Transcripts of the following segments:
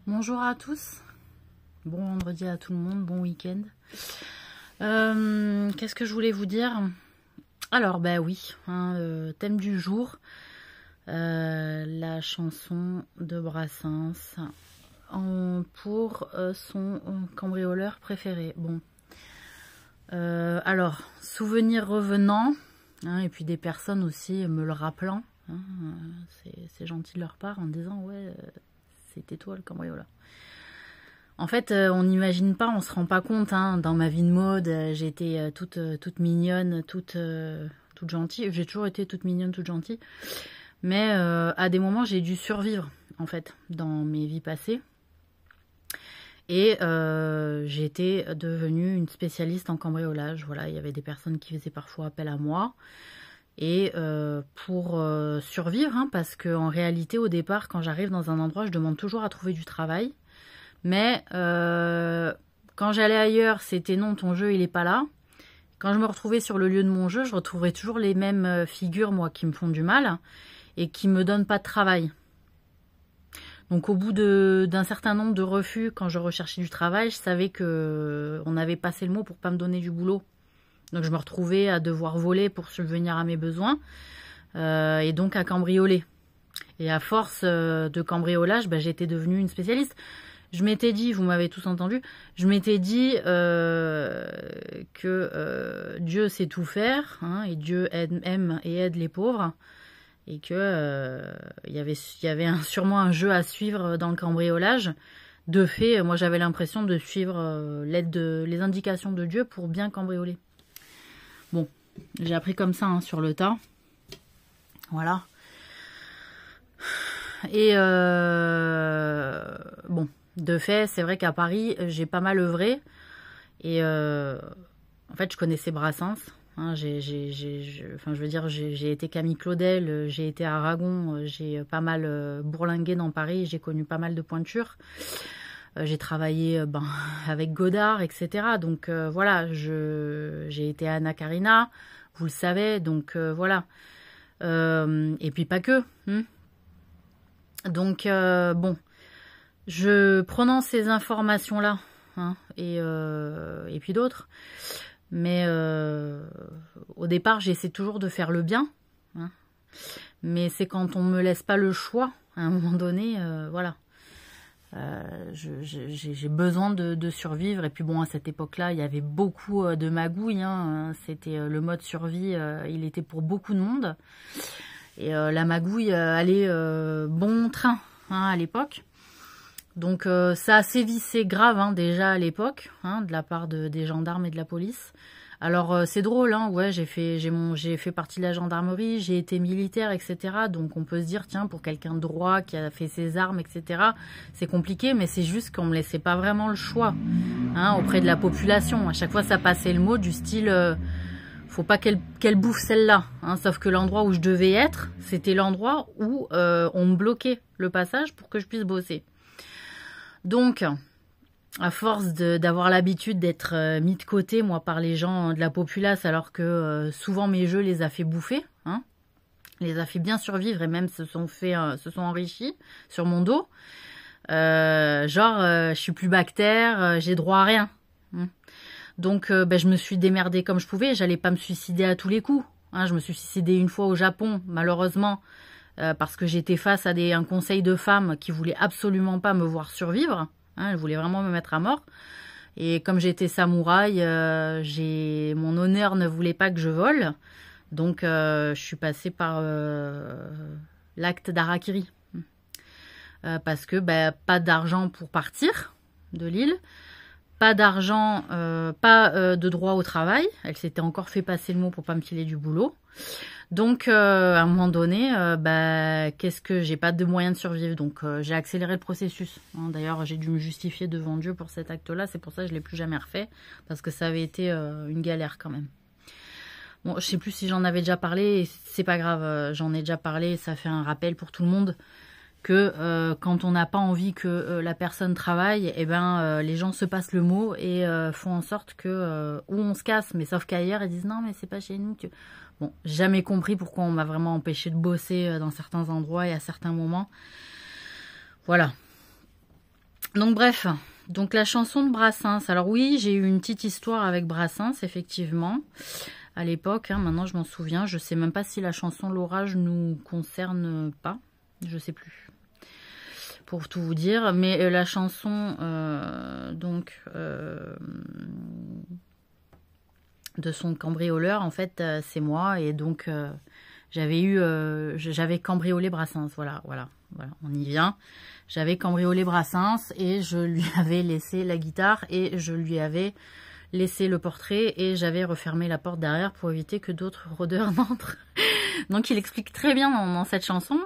Bonjour à tous, bon vendredi à tout le monde, bon week-end. Qu'est-ce que je voulais vous dire? Alors bah oui, thème du jour, la chanson de Brassens pour son cambrioleur préféré. Bon, alors souvenir revenant, et puis des personnes aussi me le rappelant, c'est gentil de leur part en disant ouais. C'était toi le cambrioleur. En fait, on n'imagine pas, on se rend pas compte. Dans ma vie de mode, j'étais toute mignonne, toute gentille. J'ai toujours été toute mignonne, toute gentille. Mais à des moments, j'ai dû survivre, en fait, dans mes vies passées. Et j'étais devenue une spécialiste en cambriolage. Voilà, il y avait des personnes qui faisaient parfois appel à moi. Et pour survivre, parce qu'en réalité, au départ, quand j'arrive dans un endroit, je demande toujours à trouver du travail. Mais quand j'allais ailleurs, c'était non, ton jeu, il n'est pas là. Quand je me retrouvais sur le lieu de mon jeu, je retrouvais toujours les mêmes figures, moi, qui me font du mal et qui ne me donnent pas de travail. Donc au bout d'un certain nombre de refus, quand je recherchais du travail, je savais qu'on avait passé le mot pour ne pas me donner du boulot. Donc je me retrouvais à devoir voler pour subvenir à mes besoins et donc à cambrioler. Et à force de cambriolage, j'étais devenue une spécialiste. Je m'étais dit, vous m'avez tous entendu, je m'étais dit que Dieu sait tout faire, et Dieu aime et aide les pauvres, et que il y avait sûrement un jeu à suivre dans le cambriolage. De fait, moi j'avais l'impression de suivre les indications de Dieu pour bien cambrioler. Bon, j'ai appris comme ça sur le tas. Voilà. Et bon, de fait, c'est vrai qu'à Paris, j'ai pas mal œuvré. Et en fait, je connaissais Brassens. J'ai été Camille Claudel, j'ai été à Aragon, j'ai pas mal bourlingué dans Paris, j'ai connu pas mal de pointures. J'ai travaillé avec Godard, etc. Donc voilà, j'ai été à Anna Karina, vous le savez, donc voilà. Et puis pas que. Donc bon, je prenant ces informations-là, et puis d'autres, mais au départ, j'essaie toujours de faire le bien. Mais c'est quand on me laisse pas le choix, à un moment donné, voilà. J'ai besoin de survivre. Et puis bon, à cette époque-là, il y avait beaucoup de magouilles. C'était le mode survie, il était pour beaucoup de monde. Et la magouille allait bon train à l'époque. Donc ça a sévissé grave déjà à l'époque, de la part des gendarmes et de la police. Alors c'est drôle, ouais, j'ai fait partie de la gendarmerie, j'ai été militaire, etc. Donc on peut se dire, tiens, pour quelqu'un de droit qui a fait ses armes, etc., c'est compliqué, mais c'est juste qu'on me laissait pas vraiment le choix auprès de la population. À chaque fois, ça passait le mot du style, faut pas qu'elle bouffe celle-là. Sauf que l'endroit où je devais être, c'était l'endroit où on me bloquait le passage pour que je puisse bosser. Donc, à force d'avoir l'habitude d'être mis de côté, moi, par les gens de la populace, alors que souvent mes jeux les a fait bouffer, les a fait bien survivre et même se sont enrichis sur mon dos. Je suis plus bactère, j'ai droit à rien. Donc, je me suis démerdée comme je pouvais. J'allais pas me suicider à tous les coups. Je me suis suicidée une fois au Japon, malheureusement, parce que j'étais face à un conseil de femmes qui voulaient absolument pas me voir survivre. Elles voulaient vraiment me mettre à mort. Et comme j'étais samouraï, mon honneur ne voulait pas que je vole. Donc, je suis passée par l'acte d'Harakiri. Parce que pas d'argent pour partir de l'île. Pas d'argent, pas de droit au travail. Elle s'était encore fait passer le mot pour pas me filer du boulot. Donc, à un moment donné, qu'est-ce que j'ai pas de moyens de survivre. Donc, j'ai accéléré le processus. D'ailleurs, j'ai dû me justifier devant Dieu pour cet acte-là. C'est pour ça que je l'ai plus jamais refait. Parce que ça avait été une galère quand même. Bon, je sais plus si j'en avais déjà parlé. C'est pas grave, j'en ai déjà parlé. Ça fait un rappel pour tout le monde. Que quand on n'a pas envie que la personne travaille, les gens se passent le mot et font en sorte que où on se casse, mais sauf qu'ailleurs ils disent non mais c'est pas chez nous. Bon, jamais compris pourquoi on m'a vraiment empêché de bosser dans certains endroits et à certains moments. Voilà. Donc bref, donc la chanson de Brassens. Alors oui, j'ai eu une petite histoire avec Brassens, effectivement, à l'époque. Hein, maintenant, je m'en souviens. Je sais même pas si la chanson L'Orage nous concerne pas. Je sais plus, pour tout vous dire. Mais la chanson, de son cambrioleur, en fait, c'est moi. Et donc, j'avais cambriolé Brassens. Voilà, on y vient. J'avais cambriolé Brassens et je lui avais laissé la guitare et je lui avais laissé le portrait et j'avais refermé la porte derrière pour éviter que d'autres rôdeurs n'entrent. Donc il explique très bien dans cette chanson.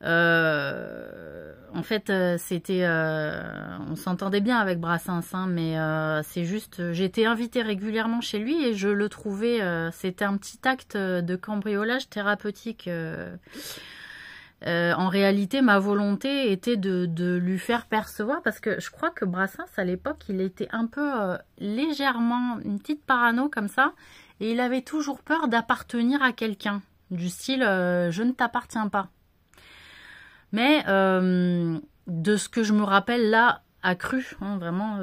En fait, c'était, on s'entendait bien avec Brassens, hein, mais c'est juste, j'étais invitée régulièrement chez lui et je le trouvais, c'était un petit acte de cambriolage thérapeutique. En réalité, ma volonté était de lui faire percevoir, parce que je crois que Brassens, à l'époque, il était un peu légèrement, une petite parano comme ça, et il avait toujours peur d'appartenir à quelqu'un, du style je ne t'appartiens pas. Mais de ce que je me rappelle là, accru, hein, vraiment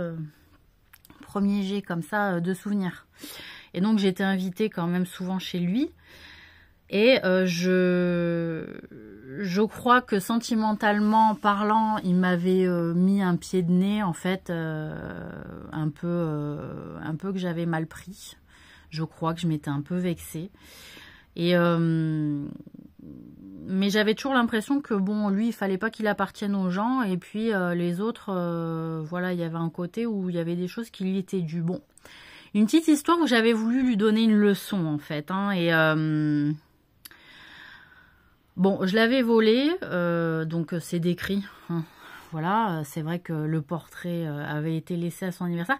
premier jet comme ça de souvenirs. Et donc j'étais invitée quand même souvent chez lui. Et je crois que sentimentalement parlant, il m'avait mis un pied de nez, en fait, un peu que j'avais mal pris. Je crois que je m'étais un peu vexée. Et mais j'avais toujours l'impression que bon, lui, il fallait pas qu'il appartienne aux gens. Et puis les autres, voilà, il y avait un côté où il y avait des choses qui lui étaient dues. Bon, une petite histoire où j'avais voulu lui donner une leçon, en fait, hein, et bon, je l'avais volé, donc c'est décrit. Hein. Voilà, c'est vrai que le portrait avait été laissé à son anniversaire.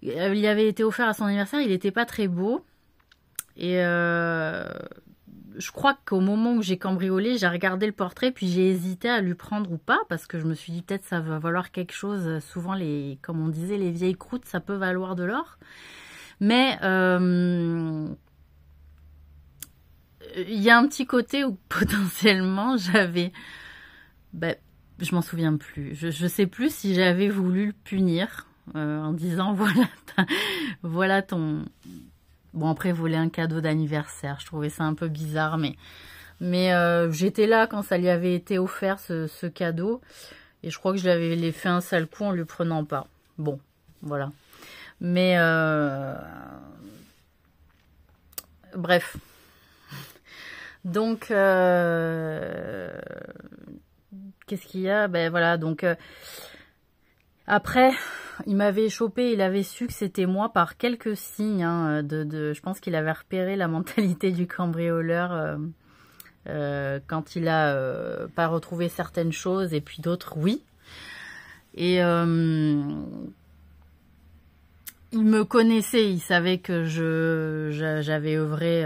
Il avait été offert à son anniversaire, il n'était pas très beau. Et je crois qu'au moment où j'ai cambriolé, j'ai regardé le portrait, puis j'ai hésité à lui prendre ou pas, parce que je me suis dit peut-être ça va valoir quelque chose. Souvent, comme on disait, les vieilles croûtes, ça peut valoir de l'or. Mais il y a un petit côté où potentiellement j'avais, je m'en souviens plus. Je sais plus si j'avais voulu le punir en disant voilà ton. Bon, après voler un cadeau d'anniversaire, je trouvais ça un peu bizarre, mais j'étais là quand ça lui avait été offert ce cadeau et je crois que je lui avais fait un sale coup en lui prenant pas. Bon, voilà. Mais bref. Donc, qu'est-ce qu'il y a? Ben voilà, donc après, il m'avait chopé, il avait su que c'était moi par quelques signes. Hein, je pense qu'il avait repéré la mentalité du cambrioleur quand il a pas retrouvé certaines choses et puis d'autres, oui. Et il me connaissait, il savait que j'avais œuvré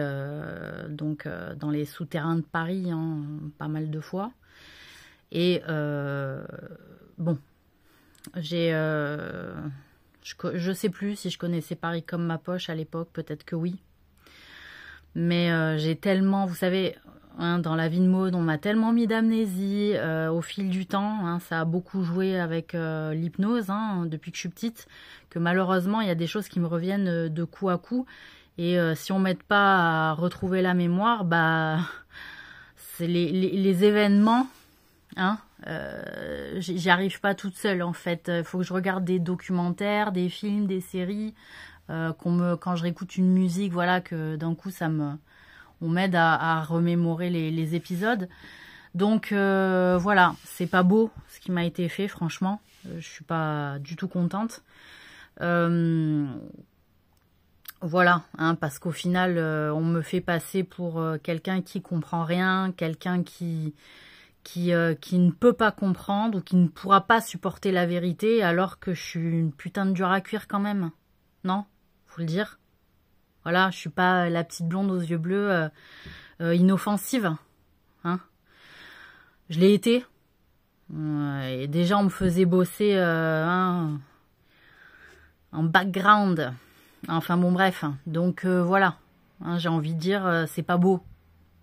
dans les souterrains de Paris, hein, pas mal de fois. Et bon, je sais plus si je connaissais Paris comme ma poche à l'époque, peut-être que oui. Mais j'ai tellement, vous savez, hein, dans la vie de Maud, on m'a tellement mis d'amnésie au fil du temps. Hein, ça a beaucoup joué avec l'hypnose hein, depuis que je suis petite, que malheureusement, il y a des choses qui me reviennent de coup à coup. Et si on m'aide pas à retrouver la mémoire, bah, c'est les événements, hein, j'y arrive pas toute seule en fait. Il faut que je regarde des documentaires, des films, des séries, quand je réécoute une musique, voilà, que d'un coup on m'aide à remémorer les épisodes. Donc voilà, c'est pas beau ce qui m'a été fait, franchement. Je suis pas du tout contente. Voilà, hein, parce qu'au final, on me fait passer pour quelqu'un qui comprend rien, quelqu'un qui ne peut pas comprendre ou qui ne pourra pas supporter la vérité, alors que je suis une putain de dure à cuire quand même. Non, faut le dire. Voilà, je suis pas la petite blonde aux yeux bleus inoffensive. Hein. Je l'ai été. Et déjà, on me faisait bosser en background. Enfin bon, bref. Donc voilà. Hein, j'ai envie de dire, c'est pas beau.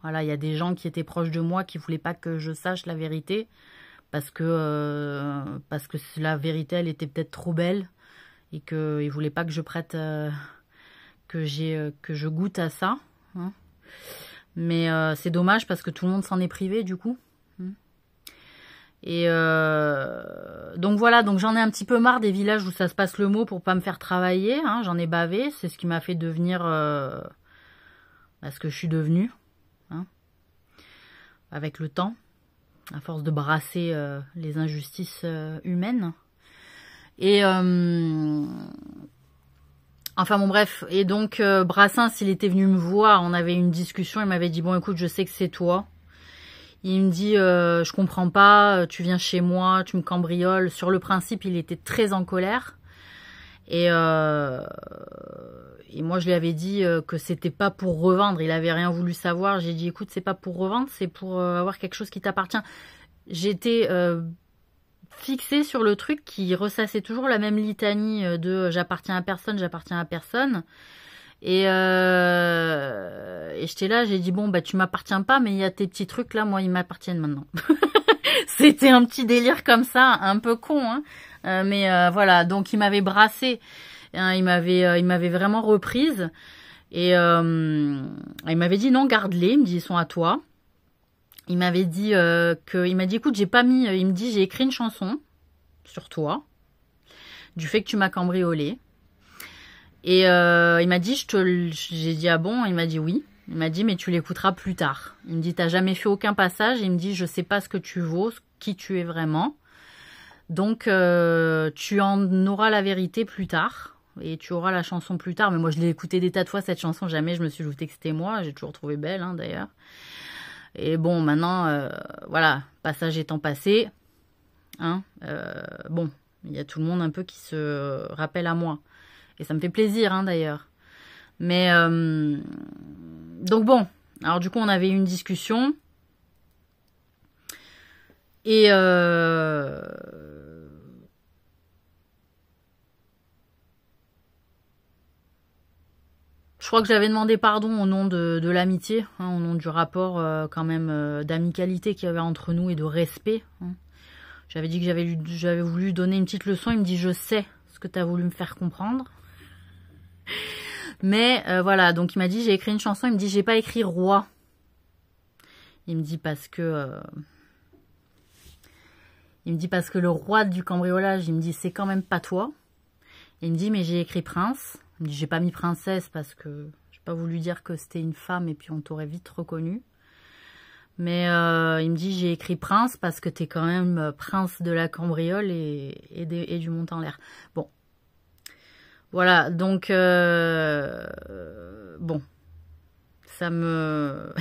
Voilà, il y a des gens qui étaient proches de moi qui voulaient pas que je sache la vérité parce que parce que la vérité, elle était peut-être trop belle et qu'il voulait pas que je prête, que je goûte à ça. Hein. Mais c'est dommage parce que tout le monde s'en est privé du coup. Et donc voilà, donc j'en ai un petit peu marre des villages où ça se passe le mot pour pas me faire travailler. Hein, j'en ai bavé, c'est ce qui m'a fait devenir ce que je suis devenue. Hein, avec le temps, à force de brasser les injustices humaines. Et enfin bon bref, et donc Brassens, il était venu me voir, on avait une discussion, il m'avait dit bon écoute, je sais que c'est toi. Il me dit je comprends pas, tu viens chez moi, tu me cambrioles. Sur le principe, il était très en colère. Et moi je lui avais dit que c'était pas pour revendre, il avait rien voulu savoir. J'ai dit écoute, c'est pas pour revendre, c'est pour avoir quelque chose qui t'appartient. J'étais fixée sur le truc qui ressassait toujours la même litanie de j'appartiens à personne, j'appartiens à personne. Et j'étais là, j'ai dit bon bah tu m'appartiens pas, mais il y a tes petits trucs là, moi ils m'appartiennent maintenant. C'était un petit délire comme ça, un peu con, hein. Mais voilà, donc il m'avait brassé, hein, il m'avait vraiment reprise et il m'avait dit non garde-les, il me dit ils sont à toi. Il m'avait dit il m'a dit écoute j'ai pas mis, il me dit j'ai écrit une chanson sur toi du fait que tu m'as cambriolé. Et il m'a dit, j'ai dit ah bon, il m'a dit oui. Il m'a dit mais tu l'écouteras plus tard. Il me dit t'as jamais fait aucun passage. Il me dit je sais pas ce que tu vaux, qui tu es vraiment. Donc tu en auras la vérité plus tard et tu auras la chanson plus tard. Mais moi je l'ai écoutée des tas de fois cette chanson, jamais je me suis douté que c'était moi. J'ai toujours trouvé belle hein, d'ailleurs. Et bon maintenant voilà, passage étant passé, hein, bon il y a tout le monde un peu qui se rappelle à moi. Et ça me fait plaisir, hein, d'ailleurs. Mais, donc bon. Alors, du coup, on avait eu une discussion. Et, je crois que j'avais demandé pardon au nom de l'amitié, hein, au nom du rapport, quand même, d'amicalité qu'il y avait entre nous et de respect. Hein. J'avais dit que j'avais voulu donner une petite leçon. Il me dit, je sais ce que tu as voulu me faire comprendre. Mais voilà, donc il m'a dit j'ai écrit une chanson, il me dit j'ai pas écrit roi. Il me dit parce que le roi du cambriolage, il me dit c'est quand même pas toi. Il me dit mais j'ai écrit prince. Il me dit j'ai pas mis princesse parce que j'ai pas voulu dire que c'était une femme et puis on t'aurait vite reconnu. Mais il me dit j'ai écrit prince parce que t'es quand même prince de la cambriole et du montant en l'air. Bon. Voilà, donc, bon, ça me...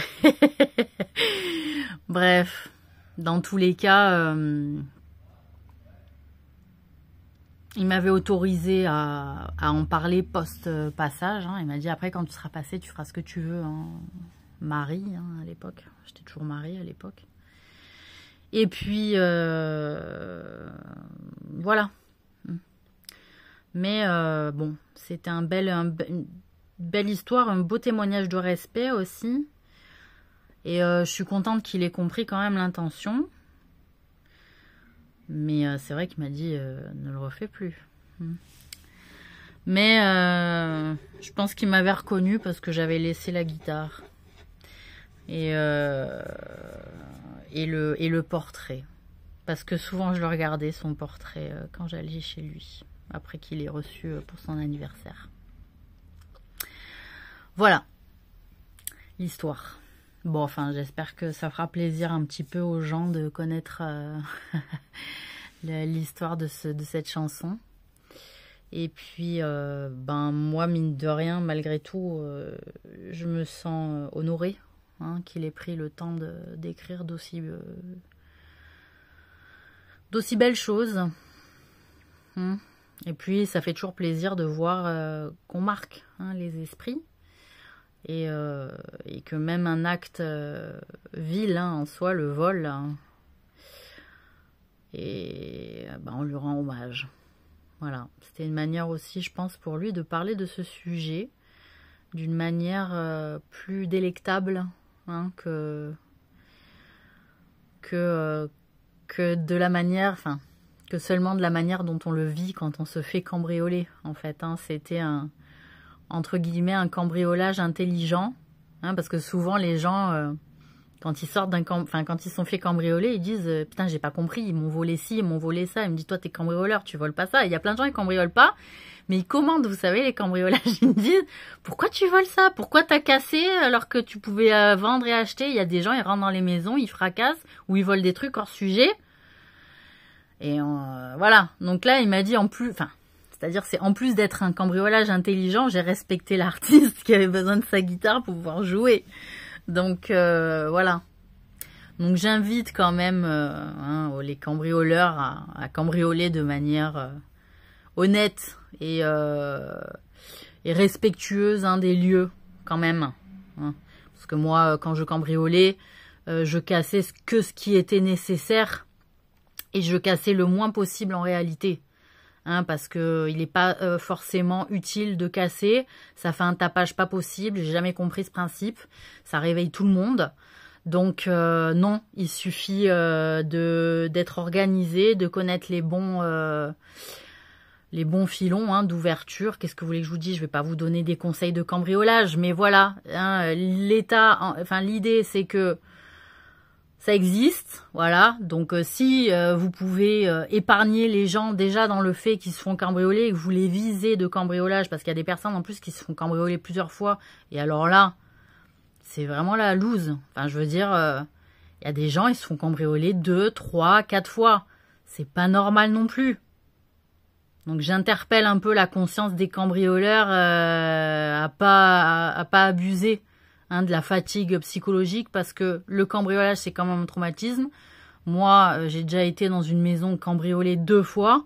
Bref, dans tous les cas, il m'avait autorisé à en parler post-passage. Hein. Il m'a dit, après, quand tu seras passé, tu feras ce que tu veux. Hein. Marie, hein, à l'époque. J'étais toujours mariée à l'époque. Et puis, voilà. Mais bon, c'était une belle histoire, un beau témoignage de respect aussi. Et je suis contente qu'il ait compris quand même l'intention. Mais c'est vrai qu'il m'a dit ne le refais plus. Mais je pense qu'il m'avait reconnu parce que j'avais laissé la guitare. Et le portrait. Parce que souvent je le regardais, son portrait, quand j'allais chez lui. Après qu'il ait reçu pour son anniversaire. Voilà. L'histoire. Bon, enfin, j'espère que ça fera plaisir un petit peu aux gens de connaître l'histoire de cette chanson. Et puis, ben, moi, mine de rien, malgré tout, je me sens honorée hein, qu'il ait pris le temps d'écrire d'aussi belles choses. Et puis, ça fait toujours plaisir de voir qu'on marque hein, les esprits. Et que même un acte vil hein, en soi, le vol, hein, et ben, on lui rend hommage. Voilà, c'était une manière aussi, je pense, pour lui de parler de ce sujet d'une manière plus délectable hein, que de la manière, enfin, que seulement de la manière dont on le vit quand on se fait cambrioler, en fait. Hein. C'était entre guillemets, un cambriolage intelligent. Hein, parce que souvent, les gens, quand ils sortent quand ils se sont fait cambrioler, ils disent putain, j'ai pas compris, ils m'ont volé ci, ils m'ont volé ça. Ils me disent, toi, t'es cambrioleur, tu voles pas ça. Il y a plein de gens qui cambriolent pas, mais ils commandent, vous savez, les cambriolages. Ils me disent, pourquoi tu voles ça? Pourquoi t'as cassé alors que tu pouvais vendre et acheter? Il y a des gens, ils rentrent dans les maisons, ils fracassent, ou ils volent des trucs hors sujet. Et voilà. Donc là, il m'a dit en plus, c'est-à-dire c'est en plus d'être un cambriolage intelligent, j'ai respecté l'artiste qui avait besoin de sa guitare pour pouvoir jouer. Donc voilà. Donc j'invite quand même les cambrioleurs à cambrioler de manière honnête et respectueuse des lieux quand même. Hein. Parce que moi, quand je cambriolais, je cassais que ce qui était nécessaire et je cassais le moins possible en réalité. Hein, parce que il n'est pas forcément utile de casser, ça fait un tapage pas possible, j'ai jamais compris ce principe, ça réveille tout le monde. Donc non, il suffit d'être organisé, de connaître les bons filons d'ouverture. Qu'est-ce que vous voulez que je vous dise? Je vais pas vous donner des conseils de cambriolage, mais voilà, hein, l'idée c'est que ça existe, voilà. Donc si vous pouvez épargner les gens déjà dans le fait qu'ils se font cambrioler et que vous les visez de cambriolage, parce qu'il y a des personnes en plus qui se font cambrioler plusieurs fois, et alors là, c'est vraiment la loose. Enfin, je veux dire, il y a des gens, ils se font cambrioler 2, 3, 4 fois. C'est pas normal non plus. Donc j'interpelle un peu la conscience des cambrioleurs à pas abuser de la fatigue psychologique, parce que le cambriolage, c'est quand même un traumatisme. Moi, j'ai déjà été dans une maison cambriolée 2 fois,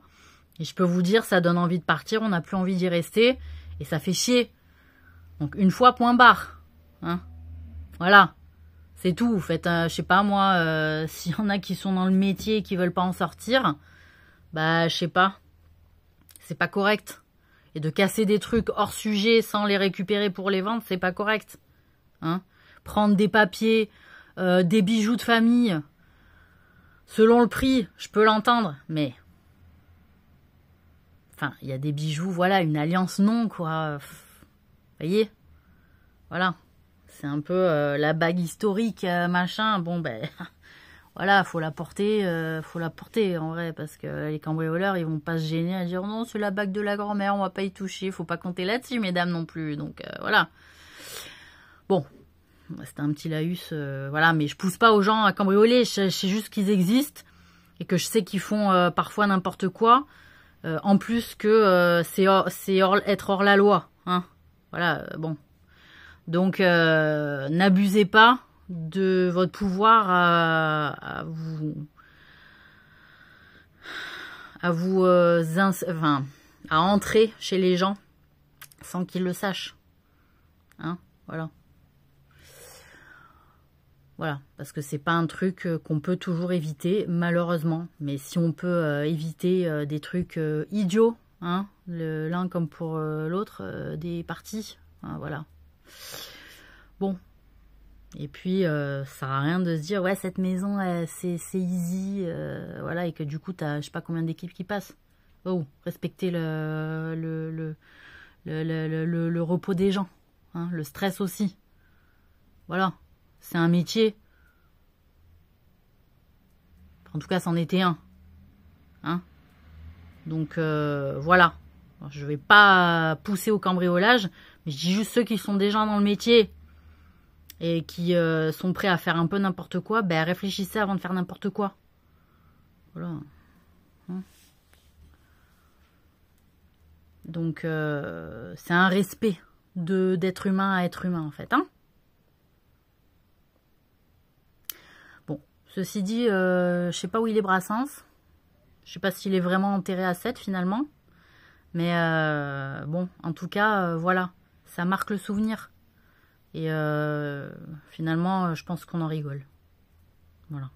et je peux vous dire, ça donne envie de partir, on n'a plus envie d'y rester, et ça fait chier. Donc une fois, point barre. Hein. Voilà, c'est tout. Faites, je sais pas moi, s'il y en a qui sont dans le métier et qui veulent pas en sortir, bah je sais pas, c'est pas correct. Et de casser des trucs hors sujet sans les récupérer pour les vendre, c'est pas correct. Hein, prendre des papiers, des bijoux de famille, selon le prix, je peux l'entendre, mais enfin, il y a des bijoux, voilà, une alliance non, quoi. Vous voyez, voilà, c'est un peu la bague historique, machin. Bon ben, voilà, faut la porter en vrai, parce que les cambrioleurs, ils vont pas se gêner à dire non, c'est la bague de la grand-mère, on va pas y toucher, faut pas compter là-dessus, mesdames non plus. Donc voilà. Bon, c'était un petit laïus, voilà, mais je pousse pas aux gens à cambrioler, je sais juste qu'ils existent et que je sais qu'ils font parfois n'importe quoi, en plus que être hors la loi, hein, voilà, bon. Donc, n'abusez pas de votre pouvoir à entrer chez les gens sans qu'ils le sachent, hein, voilà. Voilà, parce que c'est pas un truc qu'on peut toujours éviter, malheureusement. Mais si on peut éviter des trucs idiots, hein, l'un comme pour l'autre, des parties, hein, voilà. Bon, et puis ça sert à rien de se dire ouais, cette maison c'est easy, voilà, et que du coup t'as je sais pas combien d'équipes qui passent. Oh, respectez le repos des gens, hein, le stress aussi. Voilà. C'est un métier. En tout cas, c'en était un. Hein, donc, voilà. Alors, je ne vais pas pousser au cambriolage, mais je dis juste ceux qui sont déjà dans le métier et qui sont prêts à faire un peu n'importe quoi, ben réfléchissez avant de faire n'importe quoi. Voilà. Hein, donc, c'est un respect d'être humain à être humain, en fait. Hein. Ceci dit, je sais pas où il est Brassens. Je sais pas s'il est vraiment enterré à 7 finalement. Mais bon, en tout cas, voilà. Ça marque le souvenir. Et finalement, je pense qu'on en rigole. Voilà.